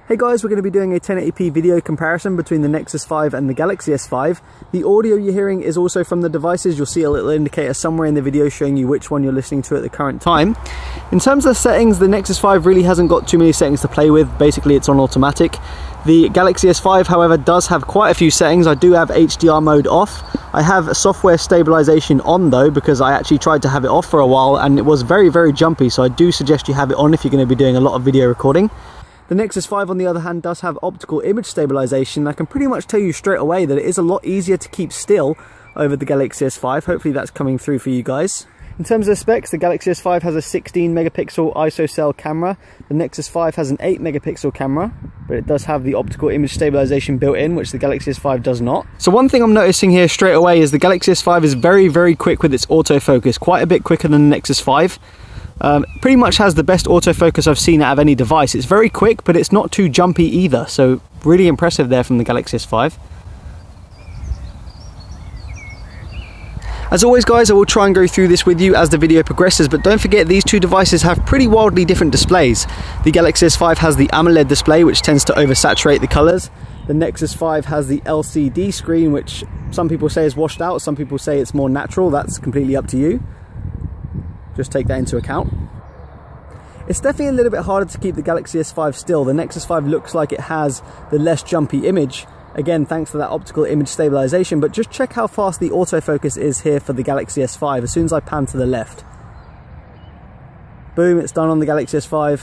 Hey guys, we're going to be doing a 1080p video comparison between the Nexus 5 and the Galaxy S5. The audio you're hearing is also from the devices. You'll see a little indicator somewhere in the video showing you which one you're listening to at the current time. In terms of settings, the Nexus 5 really hasn't got too many settings to play with. Basically, it's on automatic. The Galaxy S5, however, does have quite a few settings. I do have HDR mode off. I have software stabilization on though, because I actually tried to have it off for a while and it was very, very jumpy. So I do suggest you have it on if you're going to be doing a lot of video recording. The Nexus 5 on the other hand does have optical image stabilization. I can pretty much tell you straight away that it is a lot easier to keep still over the Galaxy S5. Hopefully that's coming through for you guys. In terms of specs, the Galaxy S5 has a 16 megapixel ISO camera. The Nexus 5 has an 8 megapixel camera, but it does have the optical image stabilization built in, which the Galaxy S5 does not. So one thing I'm noticing here straight away is the Galaxy S5 is very, very quick with its autofocus, quite a bit quicker than the Nexus 5. Pretty much has the best autofocus I've seen out of any device. It's very quick, but it's not too jumpy either, so really impressive there from the Galaxy S5. As always guys, I will try and go through this with you as the video progresses, but don't forget these two devices have pretty wildly different displays. The Galaxy S5 has the AMOLED display, which tends to oversaturate the colours. The Nexus 5 has the LCD screen, which some people say is washed out, some people say it's more natural. That's completely up to you. Just take that into account. It's definitely a little bit harder to keep the Galaxy S5 still. The Nexus 5 looks like it has the less jumpy image, again thanks to that optical image stabilization, but just check how fast the autofocus is here for the Galaxy S5 as soon as I pan to the left. Boom, it's done on the Galaxy S5.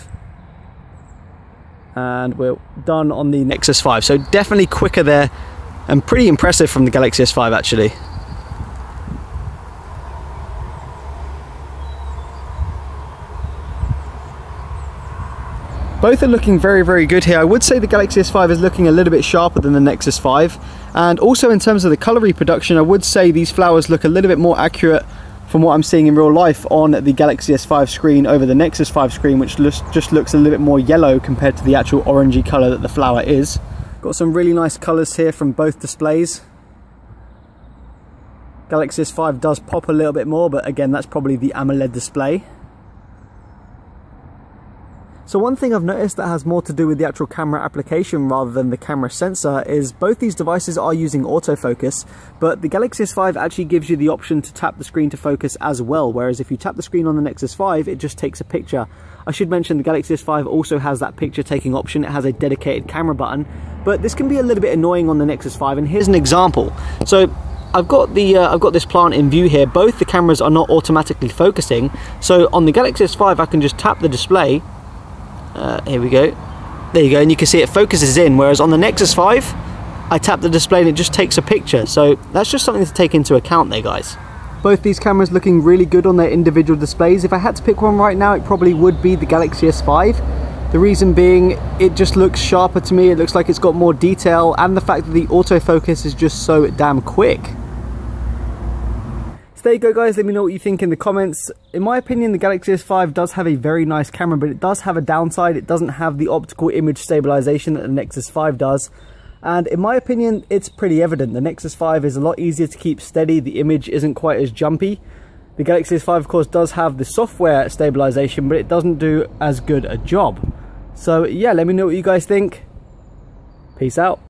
And we're done on the Nexus 5. So definitely quicker there and pretty impressive from the Galaxy S5 actually. Both are looking very, very good here. I would say the Galaxy S5 is looking a little bit sharper than the Nexus 5. And also in terms of the color reproduction, I would say these flowers look a little bit more accurate from what I'm seeing in real life on the Galaxy S5 screen over the Nexus 5 screen, which just looks a little bit more yellow compared to the actual orangey color that the flower is. Got some really nice colors here from both displays. Galaxy S5 does pop a little bit more, but again, that's probably the AMOLED display. So one thing I've noticed that has more to do with the actual camera application rather than the camera sensor is both these devices are using autofocus, but the Galaxy S5 actually gives you the option to tap the screen to focus as well, whereas if you tap the screen on the Nexus 5, it just takes a picture. I should mention the Galaxy S5 also has that picture taking option. It has a dedicated camera button, but this can be a little bit annoying on the Nexus 5, and here's an example. So I've got this plant in view here. Both the cameras are not automatically focusing, so on the Galaxy S5 I can just tap the display. Here we go. There you go, and you can see it focuses in, whereas on the Nexus 5 I tap the display and it just takes a picture. So that's just something to take into account there guys. Both these cameras looking really good on their individual displays. If I had to pick one right now, it probably would be the Galaxy S5. The reason being, it just looks sharper to me. It looks like it's got more detail, and the fact that the autofocus is just so damn quick. There you go guys, let me know what you think in the comments. In my opinion, the Galaxy S5 does have a very nice camera, but it does have a downside. It doesn't have the optical image stabilization that the Nexus 5 does. And in my opinion, it's pretty evident. The Nexus 5 is a lot easier to keep steady. The image isn't quite as jumpy. The Galaxy S5 of course does have the software stabilization, but it doesn't do as good a job. So yeah, let me know what you guys think. Peace out.